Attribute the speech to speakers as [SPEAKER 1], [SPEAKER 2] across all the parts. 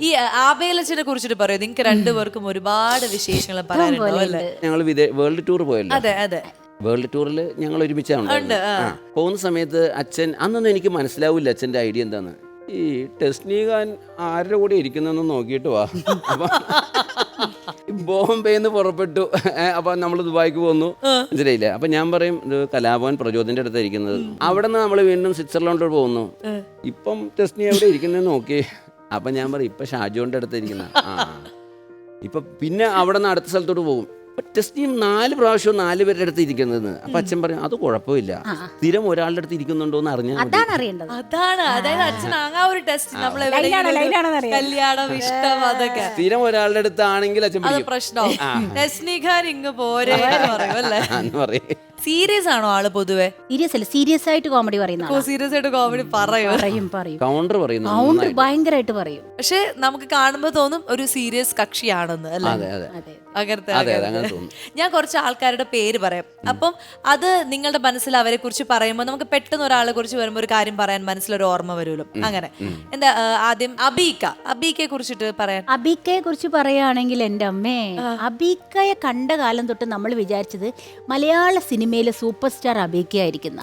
[SPEAKER 1] ഈ ആബേലച്ചനെ കുറിച്ചിട്ട് പറയൂ. നിങ്ങൾക്ക് രണ്ടുപേർക്കും ഒരുപാട് വിശേഷങ്ങൾ പറയാനുണ്ടോ അല്ലേ?
[SPEAKER 2] ഞങ്ങൾ വേൾഡ് ടൂർ പോയല്ലോ.
[SPEAKER 1] അതെ അതെ.
[SPEAKER 2] വേൾഡ് ടൂറിൽ ഞങ്ങൾ ഒരുമിച്ചാണ് പോകുന്ന സമയത്ത് അച്ഛൻ അന്നൊന്നും എനിക്ക് മനസ്സിലാവില്ല അച്ഛൻ്റെ ഐഡിയ എന്താന്ന്. ഈ ടെസ്നിഖാൻ ആരുടെ കൂടെ ഇരിക്കുന്നതെന്ന് നോക്കിയിട്ട് വാ. അപ്പം ബോംബെന്ന് പുറപ്പെട്ടു. അപ്പം നമ്മൾ ദുബായിക്ക് പോന്നു, മനസ്സിലായില്ലേ? അപ്പം ഞാൻ പറയും ഇത് കലാഭവൻ പ്രചോദന്റെ അടുത്ത് ഇരിക്കുന്നത്. അവിടെ നിന്ന് നമ്മൾ വീണ്ടും സ്വിറ്റ്സർലൻഡിൽ പോകുന്നു. ഇപ്പം ടെസ്നി എവിടെ ഇരിക്കുന്നതെന്ന് നോക്കി. അപ്പം ഞാൻ പറയും ഇപ്പം ഷാജോന്റെ അടുത്ത് ഇരിക്കുന്ന. ഇപ്പം പിന്നെ അവിടെ നിന്ന് അടുത്ത സ്ഥലത്തോട്ട് പോകും. ടെസ്റ്റിയും 4 പ്രാവശ്യവും 4 പേരുടെ അടുത്ത് ഇരിക്കുന്നത്. അപ്പൊ അച്ഛൻ പറയും അത് കുഴപ്പമില്ല, സ്ഥിരം ഒരാളുടെ അടുത്ത് ഇരിക്കുന്നുണ്ടോ എന്ന് അറിഞ്ഞാൽ
[SPEAKER 1] അതാണ്. അതായത് അച്ഛൻ ആ ഒരു ടെസ്റ്റ് നമ്മൾ കല്യാണം ഇഷ്ടം അതൊക്കെ
[SPEAKER 2] സ്ഥിരം ഒരാളുടെ അടുത്താണെങ്കിൽ അച്ഛൻ
[SPEAKER 1] പ്രശ്നം. ടെസ്നിഖാൻ ഇങ്ങ് പോരെ പറയും അല്ലേ? സീരിയസ് ആണോ ആള് പൊതുവെ?
[SPEAKER 3] സീരിയസ് അല്ല, സീരിയസ് ആയിട്ട് കോമഡി പറയുന്ന.
[SPEAKER 1] സീരിയസ് ആയിട്ട് കോമഡി പറയും.
[SPEAKER 2] കൗണ്ടർ പറയുന്നു,
[SPEAKER 3] കൗണ്ടർ ഭയങ്കരമായിട്ട് പറയും.
[SPEAKER 1] പക്ഷെ നമുക്ക് കാണുമ്പോ തോന്നും ഒരു സീരിയസ് കക്ഷിയാണെന്ന് അല്ലേ? അങ്ങനത്തെ. ഞാൻ കുറച്ച് ആൾക്കാരുടെ പേര് പറയാം. അപ്പം അത് നിങ്ങളുടെ മനസ്സിൽ അവരെ കുറിച്ച് പറയുമ്പോൾ നമുക്ക് പെട്ടെന്ന് ഒരാളെ കുറിച്ച് വരുമ്പോൾ ഒരു കാര്യം പറയാൻ മനസ്സിലൊരു ഓർമ്മ വരുമല്ലോ. അങ്ങനെ എന്താ ആദ്യം അബീക്കയെ കുറിച്ചിട്ട് പറയാൻ.
[SPEAKER 3] അബീക്കയെ കുറിച്ച് പറയുകയാണെങ്കിൽ എൻ്റെ അമ്മേ, അബീക്കയെ കണ്ട കാലം തൊട്ട് നമ്മൾ വിചാരിച്ചത് മലയാള സിനിമയിലെ സൂപ്പർ സ്റ്റാർ അബീക്കയായിരിക്കുന്ന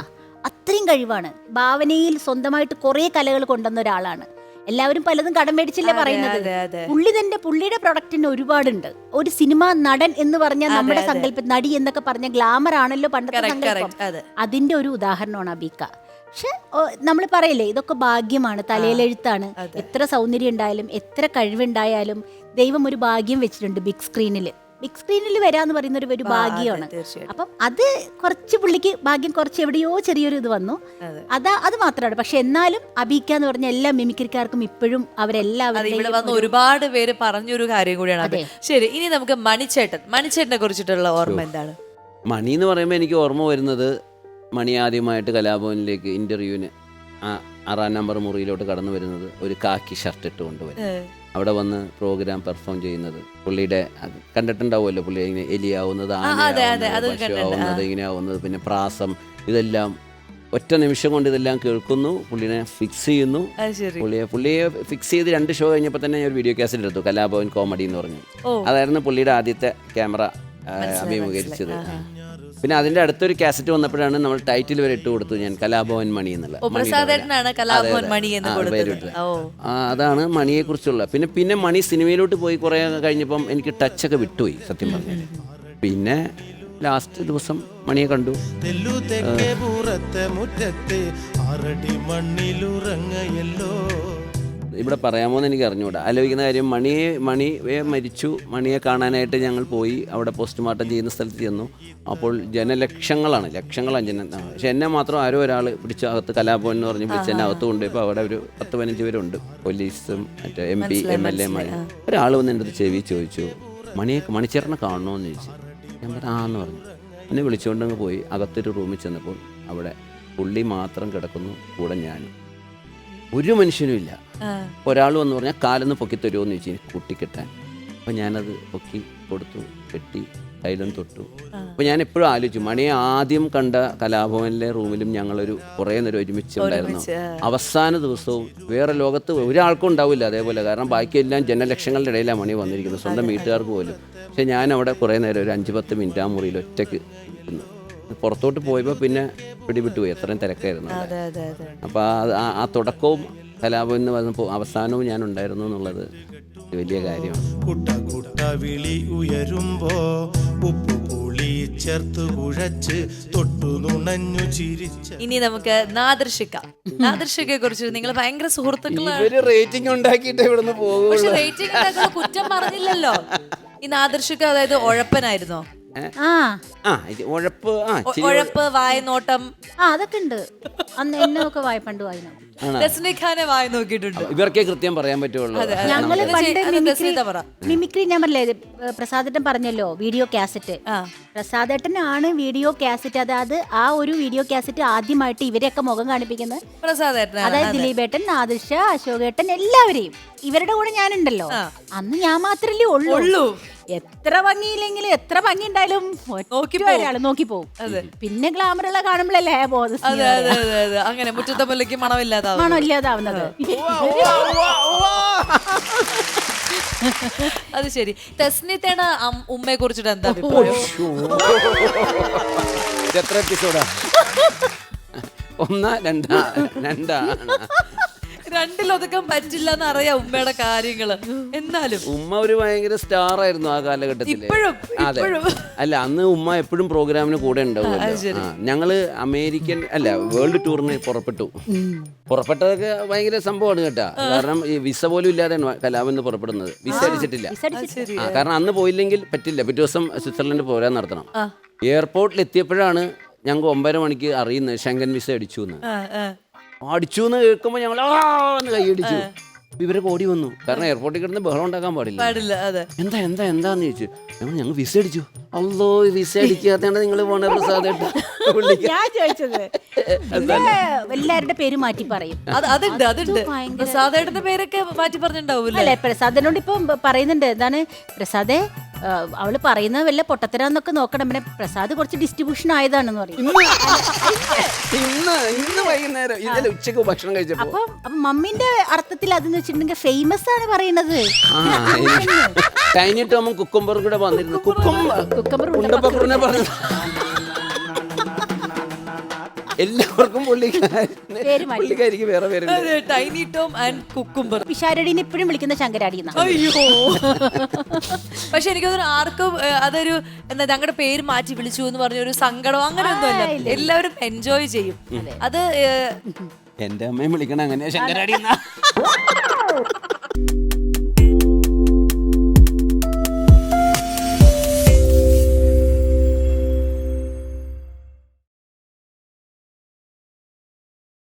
[SPEAKER 3] അത്രയും കഴിവാണ്. ഭാവനയിൽ സ്വന്തമായിട്ട് കുറെ കലകൾ കൊണ്ടുവന്ന ഒരാളാണ്. എല്ലാവരും പലതും കടം മേടിച്ചല്ലേ പറയുന്നത്. പുള്ളിയുടെ പ്രൊഡക്റ്റിന് ഒരുപാടുണ്ട്. ഒരു സിനിമ നടൻ എന്ന് പറഞ്ഞാൽ നമ്മുടെ സങ്കല്പം, നടി എന്നൊക്കെ പറഞ്ഞ ഗ്ലാമർ ആണല്ലോ പണ്ടത്തെ സങ്കല്പം. അതിന്റെ ഒരു ഉദാഹരണമാണ് അബീക്ക. പക്ഷെ നമ്മൾ പറയില്ലേ ഇതൊക്കെ ഭാഗ്യമാണ്, തലയിലെഴുത്താണ്. എത്ര സൗന്ദര്യം ഉണ്ടായാലും എത്ര കഴിവുണ്ടായാലും ദൈവം ഒരു ഭാഗ്യം വെച്ചിട്ടുണ്ട്. ബിഗ് സ്ക്രീനിൽ വരാന്ന് പറയുന്ന ഒരു ഭാഗ്യമാണ്. അപ്പം അത് കുറച്ച് പുള്ളിക്ക് ഭാഗ്യം കുറച്ച് എവിടെയോ ചെറിയൊരു ഇത് വന്നു. അത് മാത്രമാണ്. പക്ഷെ എന്നാലും അബീക്ക എന്ന് പറഞ്ഞ എല്ലാ മിമിക്രിക്കാർക്കും ഇപ്പോഴും അവരെല്ലാവരും
[SPEAKER 1] ഒരുപാട് പേര് പറഞ്ഞൊരു കാര്യം കൂടിയാണ്. ശരി, ഇനി നമുക്ക് മണിച്ചേട്ടനെ കുറിച്ചിട്ടുള്ള ഓർമ്മ എന്താണ്?
[SPEAKER 2] മണി എന്ന് പറയുമ്പോൾ എനിക്ക് ഓർമ്മ വരുന്നത് മണി ആദ്യമായിട്ട് കലാഭവനിലേക്ക് ഇന്റർവ്യൂവിന് 6-ാം നമ്പർ മുറിയിലോട്ട് കടന്നു വരുന്നത് ഒരു കാക്കി ഷർട്ട് ഇട്ട് കൊണ്ടുവരും. അവിടെ വന്ന് പ്രോഗ്രാം പെർഫോം ചെയ്യുന്നത് പുള്ളിയുടെ കണ്ടിട്ടുണ്ടാവുമല്ലോ. പുള്ളി ഇങ്ങനെ എലിയാവുന്നത്, പശുവാവുന്നത്, ഇങ്ങനെ ആവുന്നത്, പിന്നെ പ്രാസം, ഇതെല്ലാം ഒറ്റ നിമിഷം കൊണ്ട് ഇതെല്ലാം കേൾക്കുന്നു. പുള്ളിനെ ഫിക്സ് ചെയ്യുന്നു. പുള്ളിയെ ഫിക്സ് ചെയ്ത് 2 ഷോ കഴിഞ്ഞപ്പോൾ തന്നെ ഞാൻ ഒരു വീഡിയോ കാസറ്റ് എടുത്തു, കലാഭവൻ കോമഡി എന്ന് പറഞ്ഞു. അതായിരുന്നു പുള്ളിയുടെ ആദ്യത്തെ ക്യാമറ അഭിമുഖീകരിച്ചത്. പിന്നെ അതിന്റെ അടുത്തൊരു കാസറ്റ് വന്നപ്പോഴാണ് നമ്മൾ ടൈറ്റിൽ വരെ ഇട്ട് കൊടുത്തു ഞാൻ, കലാഭവൻ മണി എന്നുള്ള. അതാണ് മണിയെ കുറിച്ചുള്ള. പിന്നെ മണി സിനിമയിലോട്ട് പോയി കുറെ കഴിഞ്ഞപ്പം എനിക്ക് ടച്ചൊക്കെ വിട്ടുപോയി സത്യം പറഞ്ഞു. പിന്നെ ലാസ്റ്റ് ദിവസം മണിയെ കണ്ടു. ഇവിടെ പറയാമോ എന്ന് എനിക്ക് അറിഞ്ഞുകൂടാ. ആലോചിക്കുന്ന കാര്യം, മണിയെ മരിച്ചു. മണിയെ കാണാനായിട്ട് ഞങ്ങൾ പോയി. അവിടെ പോസ്റ്റ്മോർട്ടം ചെയ്യുന്ന സ്ഥലത്ത് ചെന്നു. അപ്പോൾ ലക്ഷങ്ങളാണ് ജനം. പക്ഷെ എന്നെ മാത്രം ആരോ ഒരാൾ പിടിച്ചകത്ത്, കലാഭവൻ എന്ന് പറഞ്ഞ് പിടിച്ച് എന്നെ അകത്ത് കൊണ്ടുപോയപ്പോൾ അവിടെ ഒരു 10-15 പേരുണ്ട്, പോലീസും മറ്റേ MP MLA മാരും. ഒരാൾ വന്ന് എൻ്റെ അടുത്ത് ചെവി ചോദിച്ചു, മണിച്ചേട്ടനെ കാണണമെന്ന് ചോദിച്ചു. ഞാൻ പറഞ്ഞു എന്ന് പറഞ്ഞു. എന്നെ വിളിച്ചുകൊണ്ടങ്ങ് പോയി. അകത്തൊരു റൂമിൽ ചെന്നപ്പോൾ അവിടെ പുള്ളി മാത്രം കിടക്കുന്നു, കൂടെ ഞാനും. ഒരു മനുഷ്യനും ഇല്ല. ഒരാൾ വന്ന് പറഞ്ഞാൽ കാലൊന്ന് പൊക്കി തരുമോന്ന് ചോദിച്ചു കുട്ടിക്കെട്ടാൻ. അപ്പം ഞാനത് പൊക്കി കൊടുത്തു, കെട്ടി, കയ്യിലും തൊട്ടു. അപ്പം ഞാൻ എപ്പോഴും ആലോചിച്ചു, മണിയെ ആദ്യം കണ്ട കലാഭവനിലെ റൂമിലും ഞങ്ങളൊരു കുറേ നേരം ഒരുമിച്ചുണ്ടായിരുന്നു. അവസാന ദിവസവും വേറെ ലോകത്ത് ഒരാൾക്കും ഉണ്ടാവില്ല അതേപോലെ. കാരണം ബാക്കിയെല്ലാം ജനലക്ഷങ്ങളുടെ ഇടയിലാണ് മണി വന്നിരിക്കുന്നത്, സ്വന്തം വീട്ടുകാർക്ക് പോലും. പക്ഷെ ഞാൻ അവിടെ കുറേ നേരം ഒരു 5-10 മിനിറ്റ് ആ മുറിയിൽ ഒറ്റയ്ക്ക് ഇരുന്നു. പുറത്തോട്ട് പോയപ്പോൾ പിന്നെ പിടിവിട്ടുപോയി, എത്രയും തിരക്കായിരുന്നു. അപ്പോൾ ആ തുടക്കവും കലാഭവൻ എന്ന് പറഞ്ഞപ്പോൾ അവസാനവും ഞാൻ ഉണ്ടായിരുന്നു എന്നുള്ളത് വലിയ കാര്യമാണ്.
[SPEAKER 1] ഇനി നമുക്ക് നാദൃഷിക്കയെ കുറിച്ച്, നിങ്ങൾ ഭയങ്കര സുഹൃത്തുക്കളാണ്.
[SPEAKER 2] റേറ്റിംഗ് ഉണ്ടാക്കിയിട്ട് ഇവിടുന്ന് പോകും.
[SPEAKER 1] പക്ഷെ റേറ്റിംഗ് കുറ്റം പറഞ്ഞില്ലല്ലോ. ഈ നാദൃഷിക്ക അതായത് ഉഴപ്പനായിരുന്നോ? ഉഴപ്പ്, വായനോട്ടം
[SPEAKER 3] അതൊക്കെ ഉണ്ട്. അന്ന് എന്നൊക്കെ പണ്ട് വായന
[SPEAKER 1] വായി നോക്കിയിട്ടുണ്ട്.
[SPEAKER 2] ഇവർക്കേ കൃത്യം പറയാൻ പറ്റുള്ളൂ.
[SPEAKER 3] ഞങ്ങള് പണ്ട് മിമിക്രി, ഞാൻ പറഞ്ഞില്ലേ, പ്രസാദേട്ടൻ പറഞ്ഞല്ലോ വീഡിയോ കാസറ്റ്. പ്രസാദേട്ടനാണ് വീഡിയോ കാസറ്റ്. അതായത് ആ ഒരു വീഡിയോ കാസറ്റ് ആദ്യമായിട്ട് ഇവരെയൊക്കെ മുഖം കാണിപ്പിക്കുന്നത്
[SPEAKER 1] പ്രസാദേട്ടൻ.
[SPEAKER 3] അതായത് ദിലീപേട്ടൻ, നാദിർഷ, അശോകേട്ടൻ, എല്ലാവരെയും. ഇവരുടെ കൂടെ ഞാനുണ്ടല്ലോ. അന്ന് ഞാൻ മാത്രല്ലേ ഉള്ളൂ. എത്ര ഭംഗിയില്ലെങ്കിലും എത്ര ഭംഗി ഉണ്ടായാലും
[SPEAKER 1] നോക്കി
[SPEAKER 3] ഒരാള് നോക്കി പോകും. പിന്നെ ഗ്ലാമറുള്ള കാണുമ്പോഴല്ലേ ബോധം
[SPEAKER 1] അതെ അതെ അതെ അതെ അങ്ങനെ മുറ്റത്തെ മുല്ലയ്ക്ക് മണമില്ലാതാവും.
[SPEAKER 3] ഇല്ലാതാവുന്നത്.
[SPEAKER 1] അത് ശരി. തെസ്നിത്തേണ് ഉമ്മയെ കുറിച്ചിട്ട് എന്താ അഭിപ്രായം?
[SPEAKER 2] എത്ര എപ്പിസോഡാ? ഒന്നാ രണ്ടാ
[SPEAKER 1] രണ്ടിലൊതുക്കം പറ്റില്ല എന്നറിയാം ഉമ്മയുടെ കാര്യങ്ങള്. എന്നാലും
[SPEAKER 2] ഉമ്മ ഒരു ഭയങ്കര സ്റ്റാർ ആയിരുന്നു ആ കാലഘട്ടത്തിൽ. അതെ, അല്ല അന്ന് ഉമ്മ എപ്പോഴും പ്രോഗ്രാമിന് കൂടെ ഉണ്ടാവുമല്ലോ. ഞങ്ങള് അമേരിക്കൻ അല്ല വേൾഡ് ടൂറിന് പുറപ്പെട്ടതൊക്കെ ഭയങ്കര സംഭവമാണ് കേട്ടാ. കാരണം ഈ വിസ പോലും ഇല്ലാതെയാണ് കലാമെന്ന് പുറപ്പെടുന്നത്. വിസ അടിച്ചിട്ടില്ല. കാരണം അന്ന് പോയില്ലെങ്കിൽ പറ്റില്ല. പിറ്റേ ദിവസം സ്വിറ്റ്സർലൻഡ് പോരാൻ നടത്തണം. എയർപോർട്ടിൽ എത്തിയപ്പോഴാണ് ഞങ്ങൾക്ക് 9:30 മണിക്ക് അറിയുന്നത് ഷെങ്കൻ വിസ അടിച്ചു എന്ന്. അടിച്ചു എന്ന് കേൾക്കുമ്പോൾ ഞങ്ങൾ എന്ന് കൈയടിച്ചു. ഇവരെ ഓടി വന്നു. കാരണം എയർപോർട്ടിൽ കിടന്ന് ബഹളം ഉണ്ടാക്കാൻ പാടില്ല. എന്താന്ന് ചോദിച്ചു. ഞങ്ങൾ വിസ അടിച്ചു. അല്ലോ വിസ അടിക്കാത്തതാണ് നിങ്ങൾ പോണ പ്രസാദേട്ടാ.
[SPEAKER 3] ഞാൻ ചോദിച്ചത് എല്ലാവരുടെ പേര് മാറ്റി പറയും.
[SPEAKER 1] അതുണ്ട് പ്രസാദേട്ടന്റെ പേരൊക്കെ മാറ്റി പറഞ്ഞിട്ടുണ്ടാവൂല്ലേ?
[SPEAKER 3] അല്ലെ, പ്രസാദിനോട് ഇപ്പം പറയുന്നുണ്ട്. എന്താണ് പ്രസാദേ, അവള് പറയുന്നത് വല്ല പൊട്ടത്തരാന്നൊക്കെ നോക്കണം. പിന്നെ പ്രസാദ് കുറച്ച് ഡിസ്ട്രിബ്യൂഷൻ ആയതാണെന്ന് പറയും.
[SPEAKER 2] ഇന്ന് വൈകുന്നേരം ഇന്നലെ ഉച്ചക്ക് ഭക്ഷണം കഴിച്ചപ്പോ
[SPEAKER 3] അപ്പൊ മമ്മിന്റെ അർത്ഥത്തിൽ അതെന്ന് വെച്ചിട്ടുണ്ടെങ്കിൽ ഫേമസ് ആണ് പറയണത്.
[SPEAKER 2] ടൈനി ടോമും കുക്കുംബറും കൂടെ വന്നിരുന്നു. ഉണ്ടപ്പക്കൂറിനെ പറഞ്ഞു എല്ലാവർക്കും പുള്ളിക്കാരിക്ക് വേറെ പേരുണ്ട്.
[SPEAKER 1] Tiny Tom and cucumber.
[SPEAKER 3] പിഷാരടിനെ ഇപ്പോഴും വിളിക്കുന്ന ശങ്കരാടി.
[SPEAKER 1] അയ്യോ, പക്ഷെ എനിക്ക് തോന്നുന്നു ആർക്കും അതൊരു എന്താ ഞങ്ങളുടെ പേര് മാറ്റി വിളിച്ചു എന്ന് പറഞ്ഞ ഒരു സങ്കടം അങ്ങനെ ഒന്നുമല്ല. എല്ലാവരും എൻജോയ് ചെയ്യും. അത്
[SPEAKER 2] എന്റെ അമ്മയും വിളിക്കണം അങ്ങനെ ശങ്കരാടി.